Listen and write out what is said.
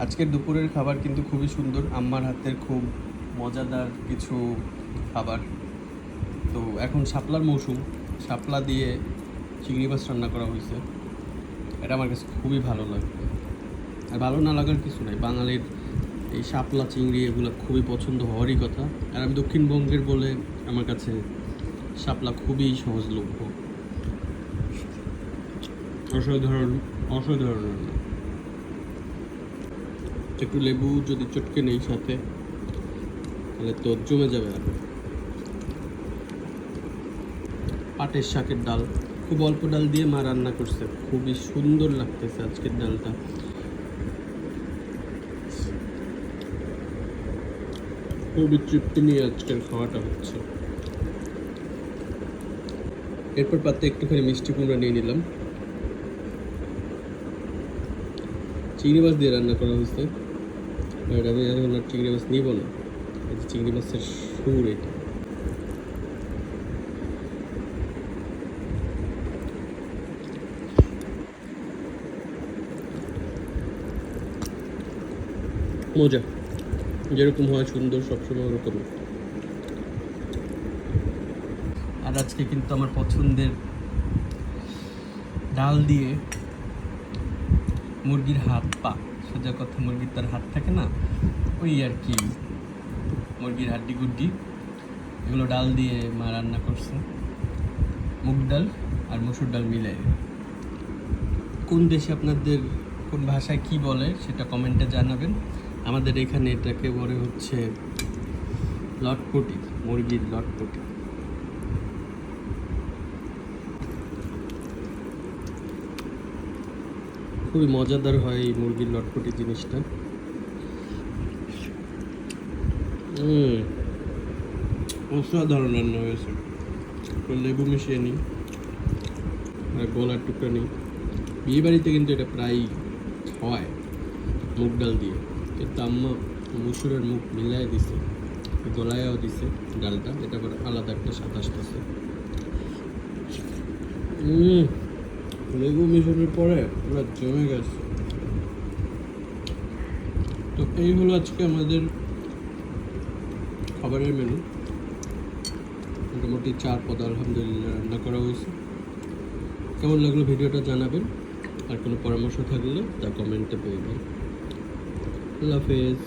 আজকের দুপুরের খাবার কিন্তু খুবই সুন্দর, আম্মার হাতের খুব মজাদার কিছু খাবার। তো এখন শাপলার মৌসুম, শাপলা দিয়ে চিংড়ি মাছ রান্না করা হয়েছে। এটা আমার কাছে খুবই ভালো লাগে, আর ভালো না লাগার কিছু নাই। বাঙালির এই শাপলা চিংড়ি এগুলো খুবই পছন্দ হওয়ারই কথা। আর আমি দক্ষিণবঙ্গের বলে আমার কাছে শাপলা খুবই সহজলভ্য। অসাধারণ অসাধারণ রান্না। একটু লেবু যদি চটকে নেই সাথে, তাহলে তো জমে যাবে। আর পাটের শাকের ডাল, খুব অল্প ডাল দিয়ে মা রান্না করছে, খুবই সুন্দর লাগতেছে আজকের ডালটা। খুবই তৃপ্তি নিয়ে আজকের খাওয়াটা হচ্ছে। এরপর পাতে একটুখানি মিষ্টি কুমড়া নিয়ে নিলাম। চিংড়ি মাছ দিয়ে রান্না করা হয়েছে, বাট আমি এখন আর চিংড়ি মাছ নিব না। এই যে চিংড়ি মাছের সুর, এটা মজা, যেরকম হয় সুন্দর সবসময় ওরকম। আর আজকে কিন্তু আমার পছন্দের ডাল দিয়ে মুরগির হাত পা, সোজা কথা মুরগির তার হাত থাকে না, ওই আর কি মুরগির হাড্ডি গুড্ডি, এগুলো ডাল দিয়ে মা রান্না করছে। মুগ ডাল আর মসুর ডাল মিলাই। কোন দেশে আপনাদের কোন ভাষায় কি বলে সেটা কমেন্টে জানাবেন। আমাদের এখানে এটাকে বলে হচ্ছে লটপটি, মুরগির লটপটি। খুবই মজাদার হয় এই মুরগির লটপটি জিনিসটা। অসাধারণ রান্না হয়েছে। লেবু মিশিয়ে নিই আর গলার টুকরা নিই। বিয়ে বাড়িতে কিন্তু এটা প্রায় খাওয়ায় মুগ ডাল দিয়ে, কিন্তু আম্মা মুসুরের মুখ মিলাই দিছে, গলায়ও দিছে ডালটা, এটা আবার আলাদা একটা স্বাদ আসতেছে। লেবু মিশানোর পরে পুরো জমে গেছে। তো এই হলো আজকে আমাদের খাবারের মেনু। মোটামুটি 4 পদ আলহামদুলিল্লাহ রান্না করা হয়েছে। কেমন লাগলো ভিডিওটা জানাবেন, আর কোনো পরামর্শ থাকলে তা কমেন্টে বলবেন। আল্লাহ হাফেজ।